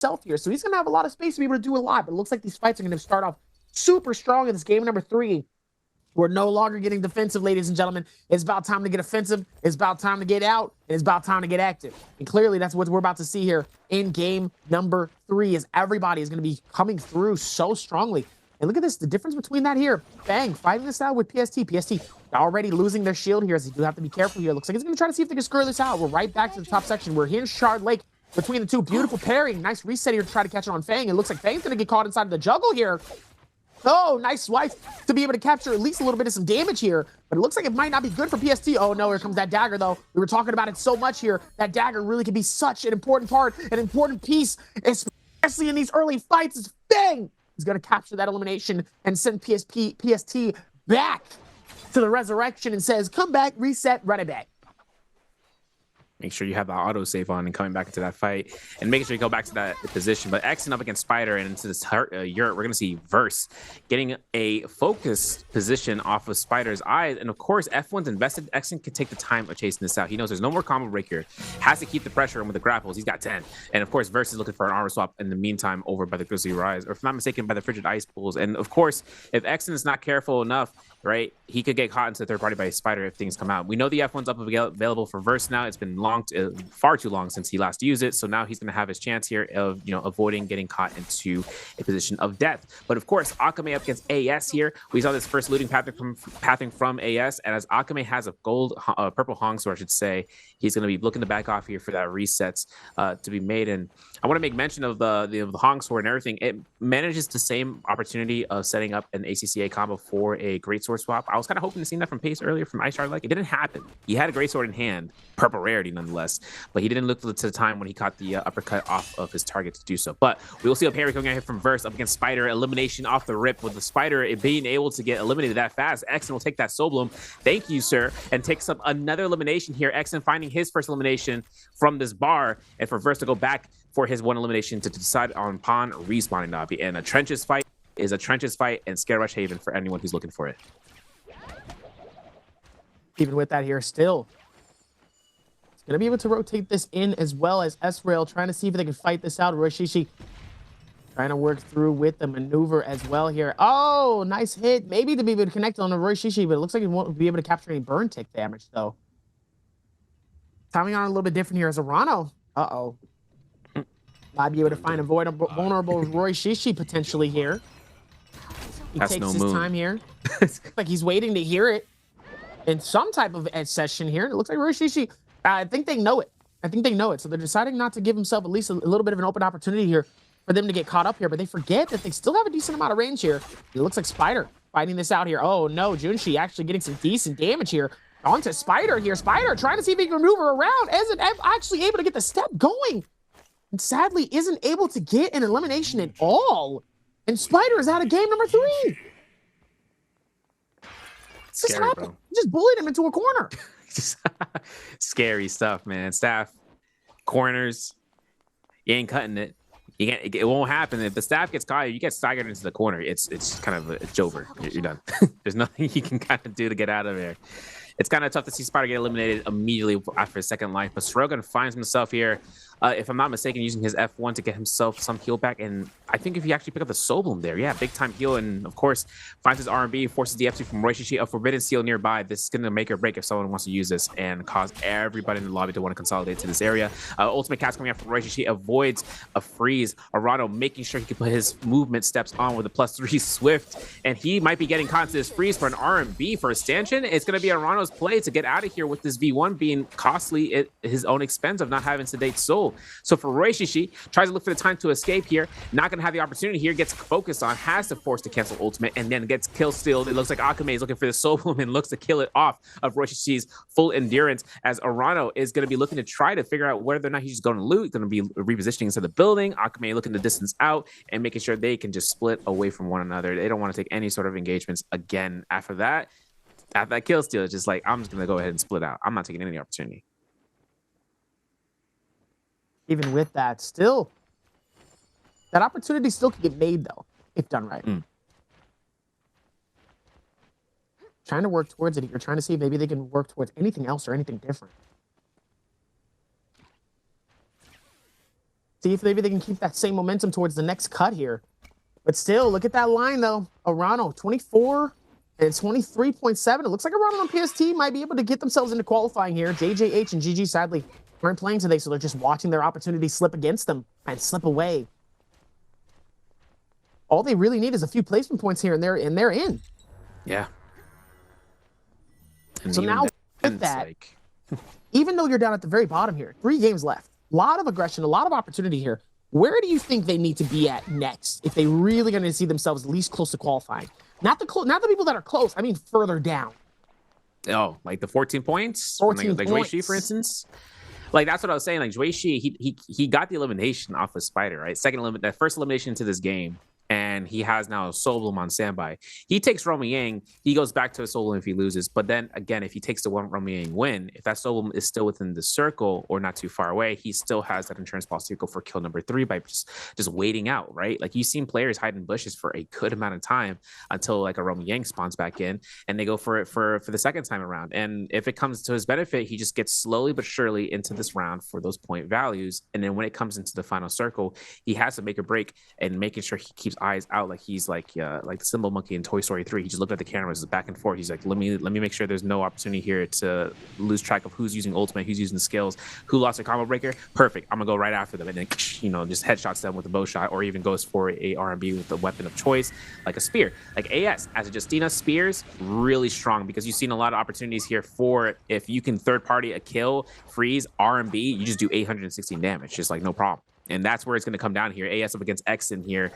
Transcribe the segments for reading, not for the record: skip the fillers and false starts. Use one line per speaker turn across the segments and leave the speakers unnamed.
himself here. So he's going to have a lot of space to be able to do a lot. But it looks like these fights are going to start off super strong in this game number 3. We're no longer getting defensive, ladies and gentlemen. It's about time to get offensive. It's about time to get out. And it's about time to get active. And clearly, that's what we're about to see here in game number 3, as everybody is going to be coming through so strongly. And look at this, the difference between that here. Bang, fighting this out with PST. PST already losing their shield here, as they do have to be careful here. Looks like he's going to try to see if they can screw this out. We're right back to the top section. We're here in Shard Lake between the two. Beautiful pairing. Nice reset here to try to catch it on Fang. It looks like Fang's going to get caught inside of the juggle here. Oh, nice swipe to be able to capture at least a little bit of some damage here. But it looks like it might not be good for PST. Oh, no, here comes that dagger, though. We were talking about it so much here. That dagger really can be such an important part, an important piece, especially in these early fights. It's Fang. He's going to capture that elimination and send PST back to the resurrection and says, come back, reset, run it back.
Make sure you have the autosave on and coming back into that fight and making sure you go back to that position. But Xen up against Spider and into this yurt, we're going to see Verse getting a focused position off of Spider's eyes. And of course, F1's invested. Xen can take the time of chasing this out. He knows there's no more combo break here. Has to keep the pressure on with the grapples. He's got 10. And of course, Verse is looking for an armor swap in the meantime over by the Grizzly Rise, or if I'm not mistaken, by the Frigid Ice Pools. And of course, if Xen is not careful enough, right, he could get caught into the third party by Spider if things come out. We know the F1's up available for Verse now. It's been far too long since he last used it, so now he's going to have his chance here of avoiding getting caught into a position of death. But of course, Akame up against AS here. We saw this first looting pathing from AS, and as Akame has a purple Hong sword, I should say, he's going to be looking to back off here for that resets to be made. And I want to make mention of the Hong sword and everything. It manages the same opportunity of setting up an ACCA combo for a great sword swap. I was kind of hoping to see that from Pace earlier from Ice Shard. Like, it didn't happen. He had a great sword in hand, purple rarity nonetheless, but he didn't look to the time when he caught the uppercut off of his target to do so. But we will see a parry coming out here from Verse up against Spider. Elimination off the rip, with the Spider being able to get eliminated that fast. Xen will take that Soul Bloom. Thank you, sir. And takes up another elimination here. Xen finding his first elimination from this bar, and for Verse to go back for his one elimination to decide on Pawn respawning Navi. And a trenches fight is a trenches fight and Scare Rush Haven for anyone who's looking for it.
Even with that here, still going to be able to rotate this in, as well as S-Rail trying to see if they can fight this out. Roshishi trying to work through with the maneuver as well here. Oh, nice hit. Maybe to be able to connect on the Roshishi, but it looks like he won't be able to capture any burn tick damage, though. Timing on a little bit different here as Arano. Uh-oh. Might be able to find a vulnerable Roshishi potentially here. He takes his time here. Looks like he's waiting to hear it in some type of edge session here. It looks like Roshishi, I think they know it. I think they know it. So they're deciding not to give himself at least a little bit of an open opportunity here for them to get caught up here. But they forget that they still have a decent amount of range here. It looks like Spider fighting this out here. Oh, no. Junshi actually getting some decent damage here. Onto Spider here. Spider trying to see if he can maneuver around. Isn't actually able to get the step going. And sadly isn't able to get an elimination at all. And Spider is out of game number 3.
Scary,
just happened. Just bullied him into a corner.
Scary stuff, man. Staff, corners, you ain't cutting it. You can't. It won't happen. If the staff gets caught, you get staggered into the corner. It's kind of it's over. You're done. There's nothing you can kind of do to get out of there. It's kind of tough to see Spider get eliminated immediately after his second life, but Sorogan finds himself here, if I'm not mistaken, using his F1 to get himself some heal back. And I think if you actually pick up the Soul Bloom there, yeah, big time heal. And of course, finds his R&B, forces the F2 from Roishishi, a Forbidden Seal nearby. This is going to make or break if someone wants to use this and cause everybody in the lobby to want to consolidate to this area. Ultimate cast coming out from Roishishi avoids a freeze. Arano making sure he can put his movement steps on with a +3 Swift. And he might be getting caught into this freeze for an R&B for a stanchion. It's going to be Arano's play to get out of here with this V1 being costly at his own expense of not having Sedate Soul. So for Roishishi, tries to look for the time to escape here, not going to have the opportunity here, gets focused on, has to force to cancel ultimate, and then gets kill stealed. It looks like Akame is looking for the Soul Bloom and looks to kill it off of Roishishi's full endurance, as Arano is going to be looking to try to figure out whether or not he's just going to loot, going to be repositioning into the building. Akame looking to distance out and making sure they can just split away from one another. They don't want to take any sort of engagements again after that. After that kill steal, it's just like, I'm just going to go ahead and split out. I'm not taking any opportunity.
Even with that, still, that opportunity still could get made, though, if done right. Trying to work towards it. You're trying to see if maybe they can work towards anything else or anything different. See if maybe they can keep that same momentum towards the next cut here. But still, look at that line, though. Arano, 24 and 23.7. It looks like Arano and PST might be able to get themselves into qualifying here. JJH and GG, sadly, aren't playing today, so they're just watching their opportunity slip against them and slip away. All they really need is a few placement points here, and they're in.
Yeah. And
so now, with that, like... even though you're down at the very bottom here, 3 games left, a lot of aggression, a lot of opportunity here. Where do you think they need to be at next if they really going to see themselves at least close to qualifying? Not the people that are close. I mean, further down.
Oh, like the 14 points?
14
like
points.
Juicy, for instance? Like, that's what I was saying. Like, Juicy, he got the elimination off of Spider, right? That first elimination into this game. And he has now a Soul Bloom on standby. He takes Romy Yang. He goes back to a Soul Bloom if he loses. But then again, if he takes the one Romy Yang win, if that Soul Bloom is still within the circle or not too far away, he still has that insurance policy to go for kill number 3 by just waiting out, right? Like, you've seen players hide in bushes for a good amount of time until like a Romy Yang spawns back in, and they go for it for the second time around. And if it comes to his benefit, he just gets slowly but surely into this round for those point values. And then when it comes into the final circle, he has to make a break and making sure he keeps eyes out, like he's like the Symbol Monkey in Toy Story 3. He just looked at the cameras back and forth. He's like, let me make sure there's no opportunity here to lose track of who's using ultimate, who's using the skills, who lost a combo breaker. Perfect, I'm gonna go right after them, and then just headshots them with a bow shot, or even goes for a R&B with the weapon of choice, like a spear. Like AS as a Justina, spears really strong, because you've seen a lot of opportunities here for, if you can third party a kill, freeze, R&B, you just do 816 damage, just like no problem. And that's where it's going to come down here. AS up against Exen here.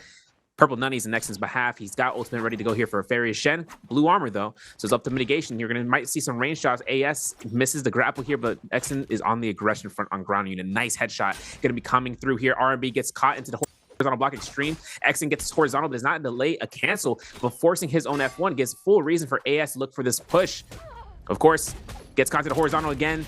Purple Nunnies in Exen's behalf. He's got ultimate ready to go here for a Farius Shen. Blue armor, though, so it's up to mitigation. You're might see some range shots. AS misses the grapple here, but Exen is on the aggression front on ground unit. Nice headshot. Going to be coming through here. R&B gets caught into the horizontal block extreme. Exen gets his horizontal, but does not delay a cancel, but forcing his own F1 gives full reason for AS to look for this push. Of course, gets caught to the horizontal again.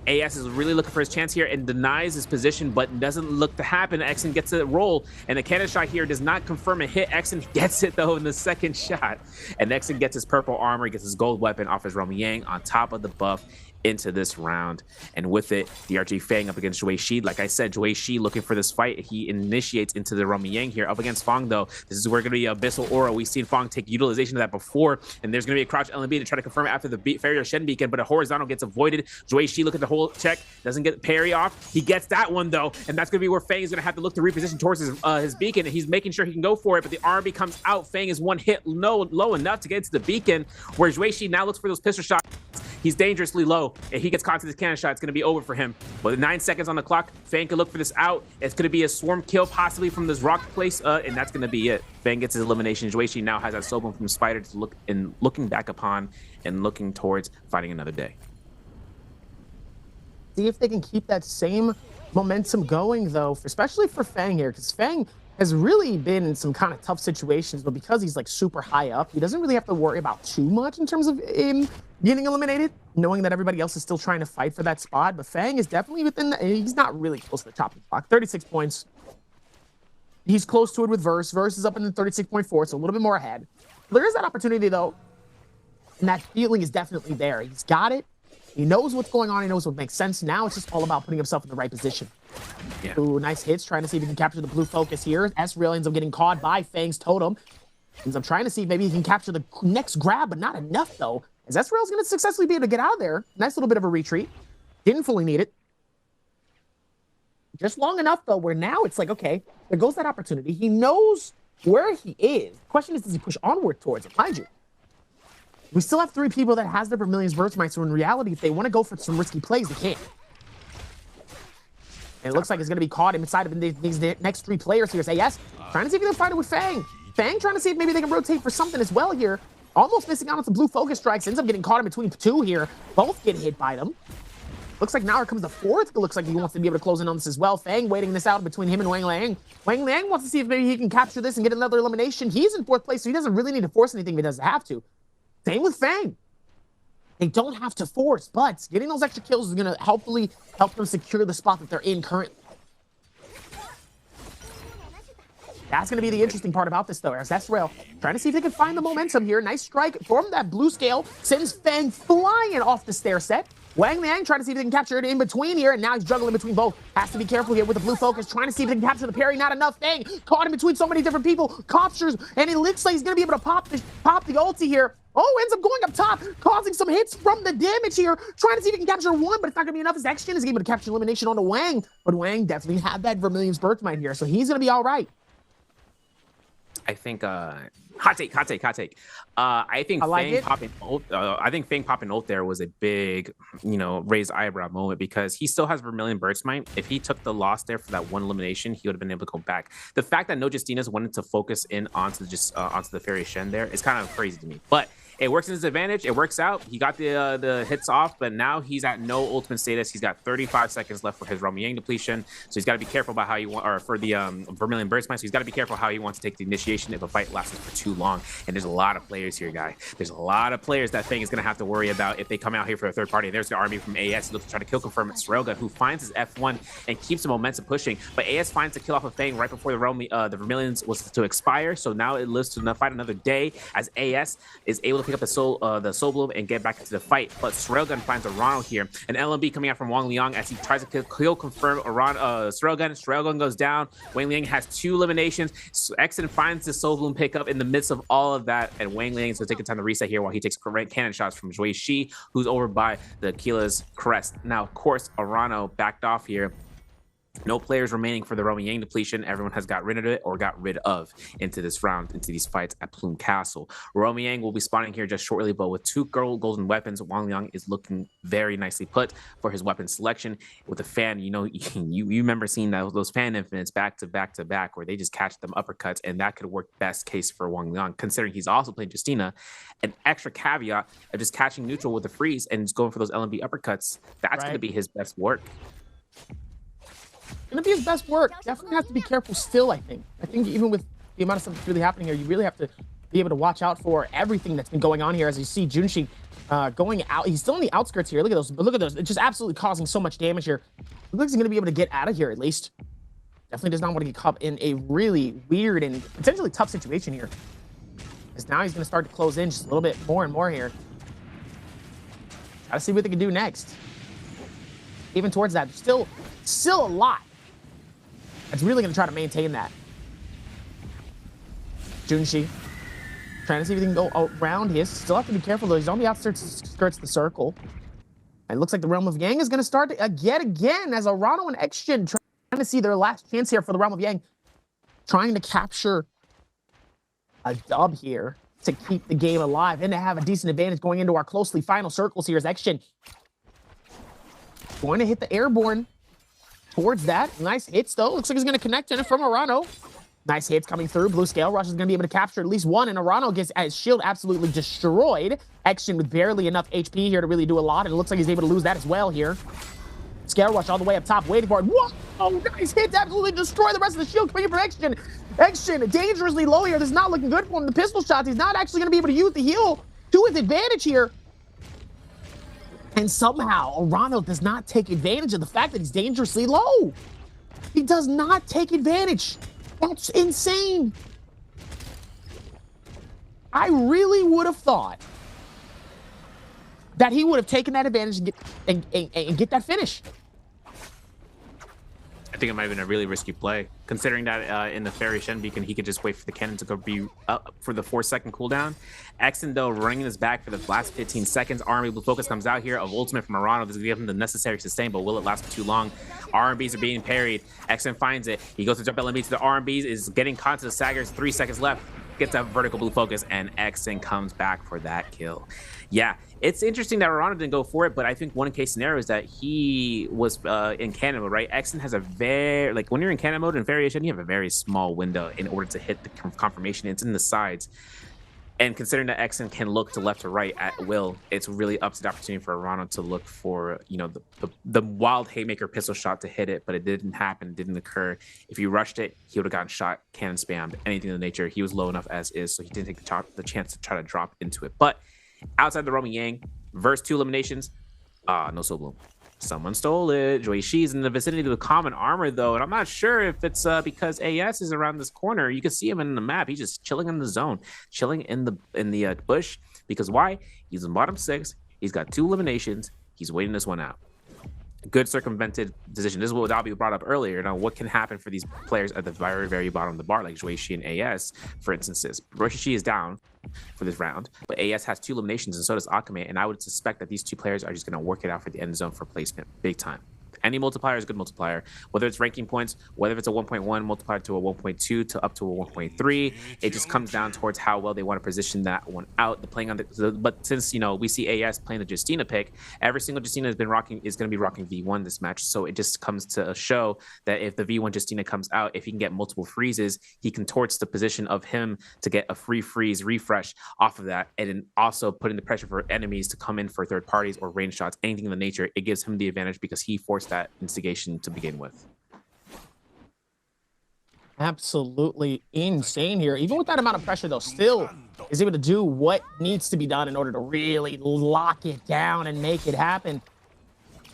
AS is really looking for his chance here and denies his position, but doesn't look to happen. Exen gets a roll, and the cannon shot here does not confirm a hit. Exen gets it, though, in the second shot. And Exen gets his purple armor, gets his gold weapon off his Romy Yang on top of the buff into this round. And with it, the RG Fang up against Jue Shi. Like I said, Jue Shi looking for this fight. He initiates into the Romy Yang here. Up against Fang, though, this is where going to be Abyssal Aura. We've seen Fang take utilization of that before, and there's going to be a crouch LMB to try to confirm it after the Farius Shen beacon, but a horizontal gets avoided. Jue Shi look at the whole check, doesn't get parry off. He gets that one, though, and that's going to be where Fang is going to have to look to reposition towards his beacon, and he's making sure he can go for it, but the RB comes out. Fang is one hit low enough to get into the beacon, where Jue Shi now looks for those pistol shots. He's dangerously low. If he gets caught to this cannon shot, it's going to be over for him. But 9 seconds on the clock, Fang can look for this out. It's going to be a swarm kill, possibly from this rock place, and that's going to be it. Fang gets his elimination. Jue Shi now has that Soul Bloom from Spider to looking back upon and looking towards fighting another day.
See if they can keep that same momentum going, though, especially for Fang here, because Fang has really been in some kind of tough situations, but because he's like super high up, he doesn't really have to worry about too much in terms of him getting eliminated, knowing that everybody else is still trying to fight for that spot. But Fang is definitely within he's not really close to the chopping block. 36 points. He's close to it with Verse. Verse is up in the 36.4, so a little bit more ahead. There is that opportunity, though, and that feeling is definitely there. He's got it. He knows what's going on. He knows what makes sense. Now it's just all about putting himself in the right position. Yeah. Ooh, nice hits. Trying to see if he can capture the blue focus here. S-Rail ends up getting caught by Fang's totem. Ends up trying to see if maybe he can capture the next grab, but not enough, though. As S-Rail's going to successfully be able to get out of there. Nice little bit of a retreat. Didn't fully need it. Just long enough, though, where now it's like, okay, there goes that opportunity. He knows where he is. The question is, does he push onward towards it? Mind you, we still have 3 people that has their Vermilion's Birthright, so in reality, if they want to go for some risky plays, they can. And it looks like it's going to be caught inside of these next 3 players here. AS trying to see if he can find it with Fang. Fang trying to see if maybe they can rotate for something as well here. Almost missing out on some blue focus strikes. Ends up getting caught in between 2 here. Both get hit by them. Looks like now here comes the 4th. It looks like he wants to be able to close in on this as well. Fang waiting this out between him and Wang Liang. Wang Liang wants to see if maybe he can capture this and get another elimination. He's in 4th place, so he doesn't really need to force anything if he doesn't have to. Same with Fang. They don't have to force, but getting those extra kills is going to hopefully help them secure the spot that they're in currently. That's going to be the interesting part about this, though, as S-Rail trying to see if they can find the momentum here. Nice strike from that blue scale. Sends Fang flying off the stair set. Wang Liang trying to see if they can capture it in between here, and now he's juggling between both. Has to be careful here with the blue focus, trying to see if they can capture the parry. Not enough. Thing caught in between so many different people. Captures, and it looks like he's gonna be able to pop the ulti here. Oh, ends up going up top, causing some hits from the damage here. Trying to see if he can capture one, but it's not gonna be enough. His X-Gen is able to capture elimination onto Wang, but Wang definitely had that Vermilion's Birthright here, so he's gonna be all right.
I think hot take. I think Fang popping ult there was a big, raised eyebrow moment because he still has Vermilion Birthright. If he took the loss there for that one elimination, he would have been able to go back. The fact that no Justinas wanted to focus in onto the Fairy Shen there is kind of crazy to me, but it works in his advantage. It works out. He got the hits off, but now he's at no ultimate status. He's got 35 seconds left for his Romi Yang depletion, so he's got to be careful about how he want, or for the Vermilion Birthright. So he's got to be careful how he wants to take the initiation if a fight lasts for too long. And there's a lot of players here, guy. There's a lot of players that Fang is going to have to worry about if they come out here for a third party. There's the army from AS. He looks to try to kill confirm Srelga, who finds his F1 and keeps the momentum pushing. But AS finds the kill off of Fang right before the Vermilions was to expire. So now it lives to fight another day as AS is able to pick up the Soul Bloom and get back into the fight. But Srelgun finds Arano here. An LMB coming out from Wang Liang as he tries to kill confirm Srelgun. Srelgun goes down. Wang Liang has 2 eliminations. Exen finds the Soul Bloom pickup in the midst of all of that, and Wang Liang is going to take a time to reset here while he takes correct cannon shots from Zhui Shi, who's over by the Aquila's crest. Now, of course, Arano backed off here. No players remaining for the Romi Yang depletion. Everyone has got rid of it or got rid of into this round, into these fights at Plume Castle. Romi Yang will be spawning here just shortly, but with 2 golden weapons, Wang Liang is looking very nicely put for his weapon selection. With the fan, you remember seeing those fan infinites back to back where they just catch them uppercuts, and that could work best case for Wang Liang, considering he's also playing Justina. An extra caveat of just catching neutral with the freeze and just going for those LMB uppercuts. That's going to be his best work.
Gonna be his best work. Definitely have to be careful still, I think. I think even with the amount of stuff that's really happening here, you really have to be able to watch out for everything that's been going on here. As you see Junshi going out. He's still on the outskirts here. Look at those. But look at those. It's just absolutely causing so much damage here. Looks like he's gonna be able to get out of here at least. Definitely does not want to get caught in a really weird and potentially tough situation here. Because now he's gonna start to close in just a little bit more and more here. Gotta see what they can do next. Even towards that, still a lot. It's really going to try to maintain that. Junshi trying to see if he can go around his. Still have to be careful though. He's on the outskirts of the circle. And it looks like the Realm of Yang is going to start again as Arano and X-Gen trying to see their last chance here for the Realm of Yang. Trying to capture a dub here to keep the game alive and to have a decent advantage going into our closely final circles here as X-Gen going to hit the airborne towards that. Nice hits, though. Looks like he's going to connect in it from Arano. Nice hits coming through. Blue Scale Rush is going to be able to capture at least one, and Arano gets his shield absolutely destroyed. X-Gen with barely enough HP here to really do a lot, and it looks like he's able to lose that as well here. Scale Rush all the way up top, waiting for it. Whoa! Oh, nice hits. Absolutely destroy the rest of the shield coming in from X-Gen. X-Gen dangerously low here. This is not looking good for him. The pistol shots, he's not actually going to be able to use the heal to his advantage here. And somehow, Arano does not take advantage of the fact that he's dangerously low. He does not take advantage. That's insane. I really would have thought that he would have taken that advantage and get that finish.
I think it might have been a really risky play, considering that in the Fairy Shen Beacon, he could just wait for the cannon to go be up for the 4-second cooldown. Exen, though, running his back for the last 15 seconds. Army Blue Focus comes out here of ultimate from Arano. This is give him the necessary sustain, but will it last for too long? RMBs are being parried. Exen finds it. He goes to jump LMB to the RMBs, is getting caught to the Saggers. 3 seconds left. Gets that vertical Blue Focus, and Exen comes back for that kill. Yeah, it's interesting that Arano didn't go for it, but I think one case scenario is that he was in cannon mode, right? Exen has a very, like when you're in cannon mode and variation, you have a very small window in order to hit the confirmation. It's in the sides. And considering that Exen can look to left or right at will, it's really up to the opportunity for Arano to look for, the wild haymaker pistol shot to hit it, but it didn't happen, it didn't occur. If he rushed it, he would have gotten shot, cannon spammed, anything of the nature. He was low enough as is, so he didn't take the chance to try to drop into it. But outside the Romi Yang, verse 2 eliminations, no Soul Bloom. Someone stole it. Zhui Shi's in the vicinity of the common armor, though, and I'm not sure if it's because AS is around this corner. You can see him in the map. He's just chilling in the zone, chilling in the bush. Because why? He's in bottom 6. He's got 2 eliminations. He's waiting this one out. Good circumvented decision. This is what Dabi brought up earlier. Now, what can happen for these players at the very, very bottom of the bar, like Juishi and AS, for instance? Roshishi is down for this round, but AS has 2 eliminations, and so does Akame, and I would suspect that these 2 players are just going to work it out for the end zone for placement, big time. Any multiplier is a good multiplier, whether it's ranking points, whether it's a 1.1 multiplied to a 1.2 to up to a 1.3. It just comes down towards how well they want to position that one out. But since we see AS playing the Justina pick, every single Justina is going to be rocking V1 this match. So it just comes to show that if the V1 Justina comes out, if he can get multiple freezes, he contorts the position of him to get a free freeze refresh off of that, and then also putting the pressure for enemies to come in for third parties or range shots, anything of the nature. It gives him the advantage because he forced that instigation to begin with.
Absolutely insane here. Even with that amount of pressure, though, still is able to do what needs to be done in order to really lock it down and make it happen.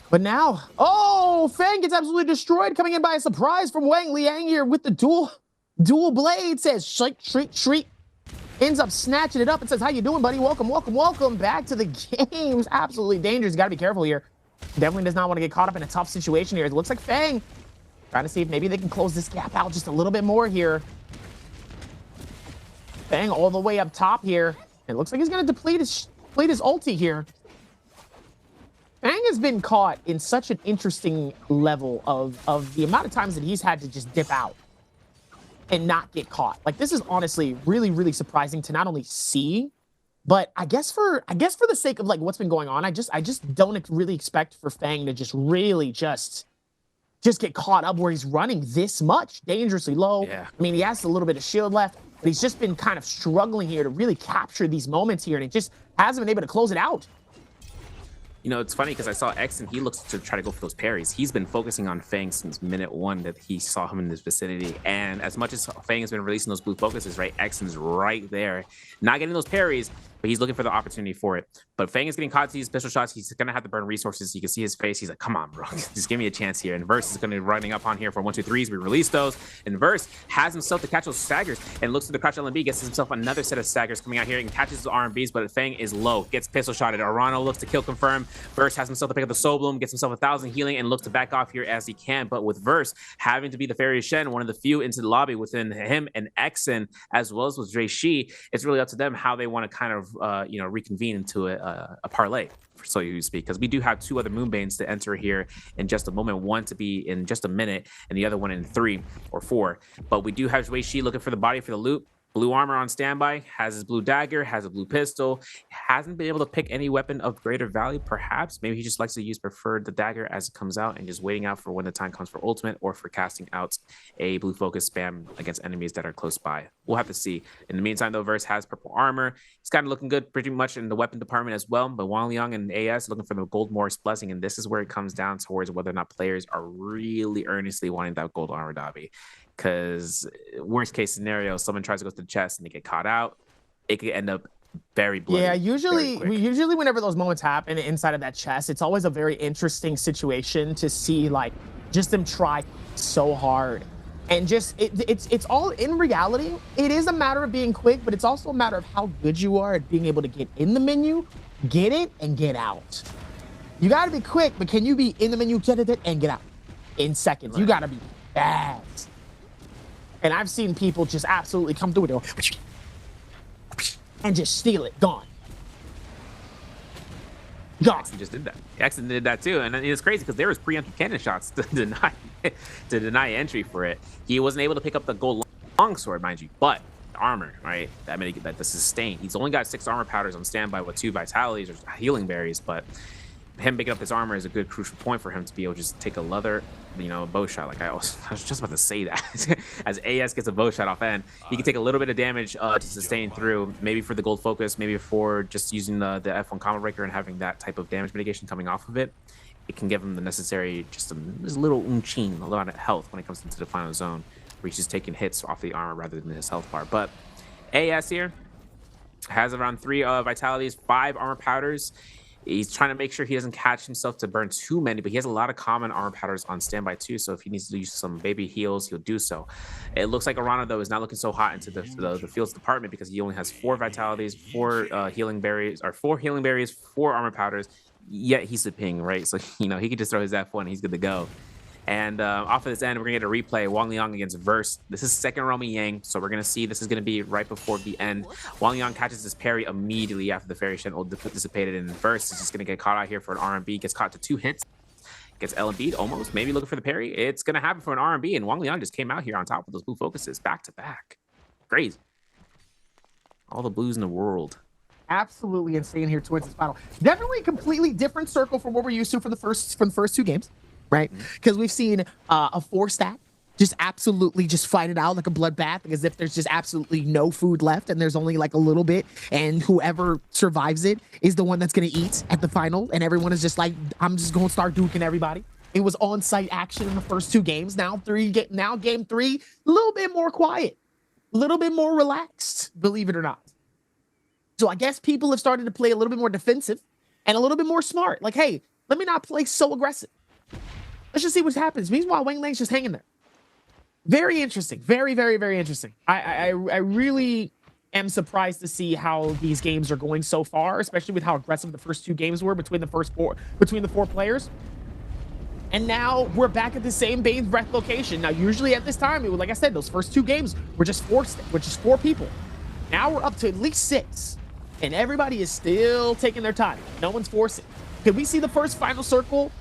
But now, oh, Fang gets absolutely destroyed, coming in by a surprise from Wang Liang here with the dual blade. Says shriek, shriek, shriek. Ends up snatching it up and says, how you doing, buddy? Welcome, welcome, welcome back to the games. Absolutely dangerous. Got to be careful here. Definitely does not want to get caught up in a tough situation here. It looks like Fang trying to see if maybe they can close this gap out just a little bit more here. Fang all the way up top here. It looks like he's going to deplete his ulti here. Fang has been caught in such an interesting level of the amount of times that he's had to just dip out and not get caught. Like, this is honestly really, really surprising to not only see, but I guess for the sake of like what's been going on, I just don't really expect for Fang to just really just get caught up where he's running this much dangerously low.
Yeah.
I mean, he has a little bit of shield left, but he's just been kind of struggling here to really capture these moments here, and it just hasn't been able to close it out.
It's funny because I saw X and he looks to try to go for those parries. He's been focusing on Fang since minute 1 that he saw him in this vicinity. And as much as Fang has been releasing those blue focuses, right, X is right there, not getting those parries, but he's looking for the opportunity for it. But Fang is getting caught to these pistol shots. He's going to have to burn resources. You can see his face. He's like, come on, bro. Just give me a chance here. And Verse is going to be running up on here for 1, 2, 3s. We release those. And Verse has himself to catch those staggers and looks to the crouch LMB, gets himself another set of staggers coming out here and catches his R&Bs, but Fang is low. Gets pistol shotted. Arano looks to kill confirm. Verse has himself to pick up the Soul Bloom, gets himself 1,000 healing, and looks to back off here as he can. But with Verse having to be the Fairy Shen, one of the few into the lobby within him and Exen, as well as with Dre Shi, it's really up to them how they want to kind of, reconvene into a parlay, so you speak, because we do have 2 other Moonbanes to enter here in just a moment, one to be in just a minute and the other one in 3 or 4. But we do have Wei Shi looking for the body for the loot. Blue armor on standby, has his blue dagger, has a blue pistol, hasn't been able to pick any weapon of greater value, perhaps. Maybe he just likes to use preferred the dagger as it comes out and just waiting out for when the time comes for ultimate or for casting out a blue focus spam against enemies that are close by. We'll have to see. In the meantime, though, Verse has purple armor. He's kind of looking good pretty much in the weapon department as well, but Wang Liang and AS looking for the Gold Morris blessing, and this is where it comes down towards whether or not players are really earnestly wanting that gold armor Dabi. Because worst case scenario, someone tries to go to the chest and they get caught out, it could end up very bloody.
Yeah, usually whenever those moments happen inside of that chest, it's always a very interesting situation to see, like, just them try so hard. And just it's all, in reality, it is a matter of being quick, but it's also a matter of how good you are at being able to get in the menu, get it, and get out. You got to be quick, but can you be in the menu, get it, and get out in seconds? Right. You got to be fast. And I've seen people just absolutely come through it and just steal it. Gone.
Jackson just did that. Jackson did that too. And it's crazy because there was preemptive cannon shots to deny entry for it. He wasn't able to pick up the gold longsword, mind you, but the armor, right? That the sustain. He's only got 6 armor powders on standby with 2 vitalities or healing berries, but him picking up his armor is a good crucial point for him to be able to just take a leather, bow shot. Like I was just about to say that. As AS gets a bow shot off end, he can take a little bit of damage to sustain through, maybe for the gold focus, maybe for just using the F1 combo breaker and having that type of damage mitigation coming off of it. It can give him the necessary, just a little unchin, a lot of health when it comes into the final zone, where he's just taking hits off the armor rather than his health bar. But AS here has around 3 vitalities, 5 armor powders. He's trying to make sure he doesn't catch himself to burn too many, but he has a lot of common armor powders on standby too, so if he needs to use some baby heals, he'll do so. It looks like Arana, though, is not looking so hot into the fields department because he only has 4 vitalities, 4 healing berries, 4 armor powders, yet he's the ping, right? So, you know, he could just throw his F1 and he's good to go. And off of this end, we're going to get a replay. Wang Liang against Verse. This is second Romy Yang, so we're going to see this is going to be right before the end. Wang Liang catches this parry immediately after the Fairy Shen ult dissipated, and Verse is just going to get caught out here for an R&B. Gets caught to 2 hits. Gets LMB'd almost, maybe looking for the parry. It's going to happen for an R&B, and Wang Liang just came out here on top with those blue focuses back to back. Crazy. All the blues in the world.
Absolutely insane here towards this battle. Definitely a completely different circle from what we're used to from the first 2 games, right? Because we've seen a 4-stack just absolutely just fight it out like a bloodbath, as if there's just absolutely no food left and there's only like a little bit, and whoever survives it is the one that's going to eat at the final, and everyone is just like, I'm just going to start duking everybody. It was on-site action in the first 2 games. Now game 3, a little bit more quiet, a little bit more relaxed, believe it or not. So I guess people have started to play a little bit more defensive and a little bit more smart. Like, hey, let me not play so aggressive. Let's just see what happens. Meanwhile, Wang Liang's just hanging there. Very interesting. Very, very, very interesting. I really am surprised to see how these games are going so far, especially with how aggressive the first 2 games were between the 4 players. And now we're back at the same Bane's Breath location. Now, usually at this time, it was, like I said, those first 2 games were just 4 people. Now we're up to at least 6. And everybody is still taking their time. No one's forcing. Could we see the first final circle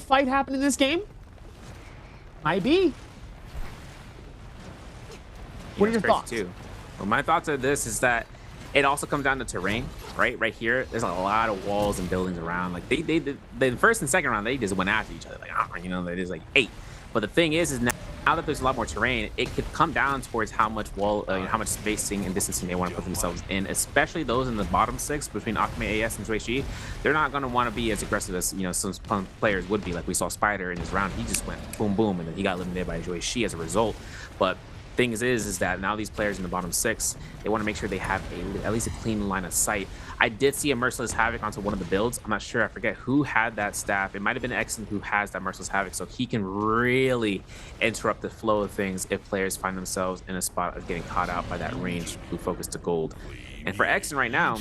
fight happen in this game? Might be. What are your thoughts?
Too. Well, my thoughts of this is that it also comes down to terrain, right? Right here, there's a lot of walls and buildings around. Like the first and second round, they just went after each other. Like, you know, there's like 8. But the thing is now that there's a lot more terrain, it could come down towards how much how much spacing and distancing they want to put themselves in, especially those in the bottom 6 between Akame, AS, and Zhuishi. They're not going to want to be as aggressive as, you know, some players would be. Like we saw Spider in his round, he just went boom, boom, and then he got eliminated by Zhuishi as a result. But things is that now these players in the bottom 6, they want to make sure they have at least a clean line of sight. I did see a Merciless Havoc onto one of the builds. I'm not sure, I forget who had that staff. It might have been Exon who has that Merciless Havoc, so he can really interrupt the flow of things if players find themselves in a spot of getting caught out by that range blue focus to gold. And for Exon right now,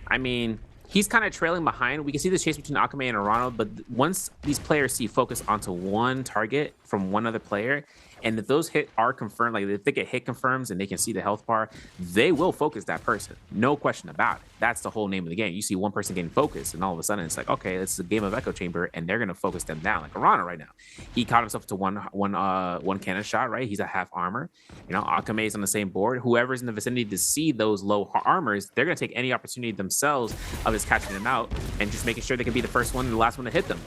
I mean, he's kind of trailing behind. We can see the chase between Akame and Arano, but once these players see focus onto one target from one other player, and if those hit are confirmed, like if they get hit confirms and they can see the health bar, they will focus that person. No question about it. That's the whole name of the game. You see one person getting focused, and all of a sudden it's like, okay, it's a game of echo chamber, and they're gonna focus them down. Like Arana right now, he caught himself to one cannon shot. Right, he's at half armor. You know, Akame is on the same board. Whoever's in the vicinity to see those low armors, they're gonna take any opportunity themselves of just catching them out and just making sure they can be the first one and the last one to hit them.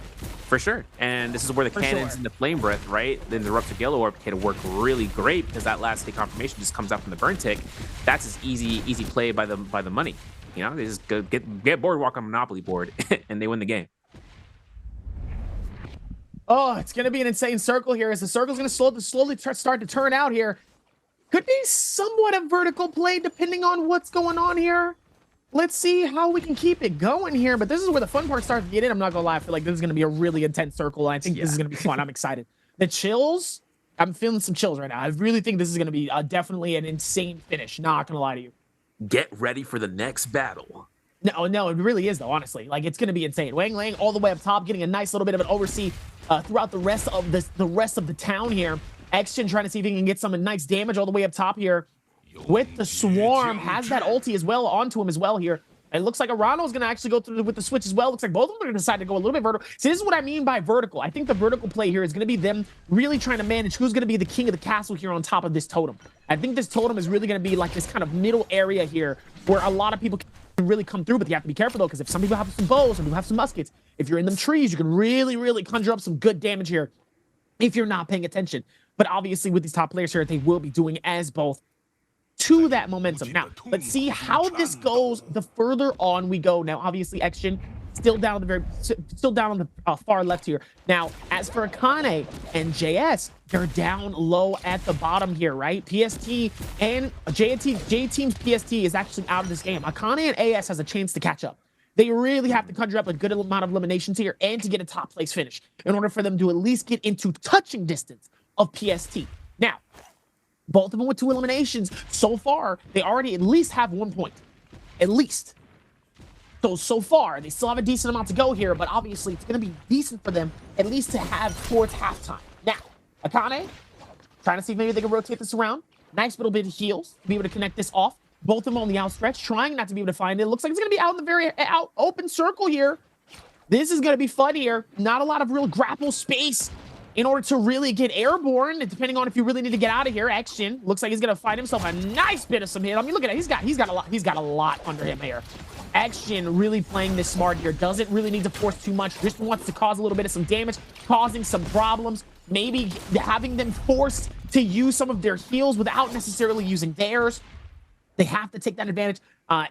For sure. And this is where the cannons and the flame breath, right? Then the Eruptive Yellow Orb can work really great, because that last hit confirmation just comes out from the burn tick. That's as easy play by the money. You know, they just go get boardwalk on Monopoly board and they win the game.
Oh, it's gonna be an insane circle here, as the circle's gonna slowly start to turn out here. Could be somewhat of vertical play depending on what's going on here. Let's see how we can keep it going here, but this is where the fun part starts to get in. I'm not gonna lie, I feel like this is gonna be a really intense circle, and I think this is gonna be fun. I'm excited. The chills, I'm feeling some chills right now. I really think this is gonna be definitely an insane finish. Not gonna lie to you.
Get ready for the next battle.
No, it really is though. Honestly, like it's gonna be insane. Wang Liang all the way up top, getting a nice little bit of an oversee throughout the rest of the town here. Action trying to see if he can get some nice damage all the way up top here. With the swarm, has that ulti as well onto him as well here. It looks like Arano is going to actually go through with the switch as well. Looks like both of them are going to decide to go a little bit vertical. See, this is what I mean by vertical. I think the vertical play here is going to be them really trying to manage who's going to be the king of the castle here on top of this totem. I think this totem is really going to be like this kind of middle area here where a lot of people can really come through, but you have to be careful though, because if some people have some bows, some people have some muskets, if you're in them trees, you can really conjure up some good damage here if you're not paying attention. But obviously with these top players here, they will be doing as both to that momentum. Now, let's see how this goes the further on we go. Now, obviously, Exgen still down on the far left here. Now, as for Akane and JS, they're down low at the bottom here, right? PST and J-Team's PST is actually out of this game. Akane and AS has a chance to catch up. They really have to conjure up a good amount of eliminations here and to get a top place finish in order for them to at least get into touching distance of PST. Now, both of them with 2 eliminations so far, they already at least have 1 point. At least. So far, they still have a decent amount to go here, but obviously it's going to be decent for them at least to have towards halftime. Now, Akane trying to see if maybe they can rotate this around. Nice little bit of heals to be able to connect this off. Both of them on the outstretch, trying not to be able to find it. Looks like it's going to be out in the very open circle here. This is going to be fun here. Not a lot of real grapple space in order to really get airborne, depending on if you really need to get out of here. Action looks like he's going to find himself a nice bit of some hit. I mean, look at it. He's got a lot under him here. Action really playing this smart here. Doesn't really need to force too much. Just wants to cause a little bit of some damage, causing some problems. Maybe having them forced to use some of their heals without necessarily using theirs. They have to take that advantage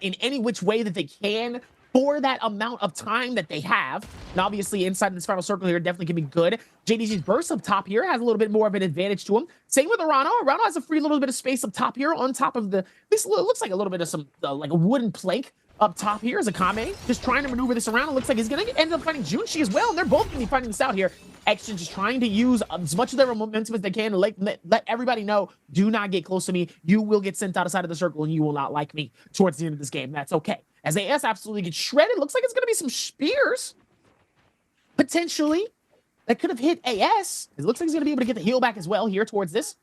in any which way that they can for that amount of time that they have. And obviously inside this final circle here definitely can be good. JDG's burst up top here has a little bit more of an advantage to him. Same with Arano. Arano has a free little bit of space up top here on top of this looks like a little bit of some like a wooden plank up top here as Akame just trying to maneuver this around. It looks like he's going to end up fighting Junshi as well, and they're both going to be fighting this out here. Action just trying to use as much of their momentum as they can to let everybody know, do not get close to me. You will get sent outside of the circle, and you will not like me towards the end of this game. That's okay. As AS absolutely gets shredded, looks like it's going to be some spears, potentially, that could have hit AS. It looks like he's going to be able to get the heal back as well here towards this.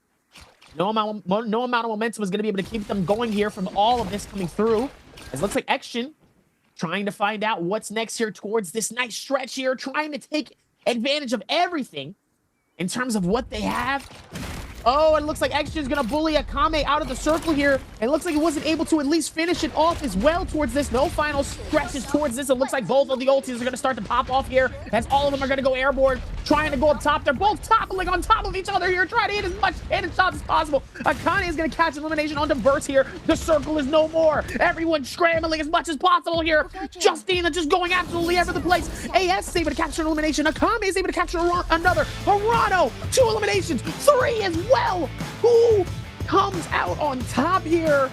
No amount of momentum is going to be able to keep them going here from all of this coming through. It looks like Action trying to find out what's next here towards this nice stretch here, trying to take advantage of everything in terms of what they have. Oh, it looks like Action is going to bully Akame out of the circle here. And it looks like he wasn't able to at least finish it off as well towards this. No final stretches towards this. It looks like both of the ultis are going to start to pop off here as all of them are going to go airborne, trying to go up top. They're both toppling on top of each other here, trying to hit as much headshots as possible. Akane is going to catch elimination onto Verse here. The circle is no more. Everyone's scrambling as much as possible here. Justina just going absolutely over the place. AS is able to capture an elimination. Akame is able to capture another. Arano, 2 eliminations, 3 as well. Who comes out on top here?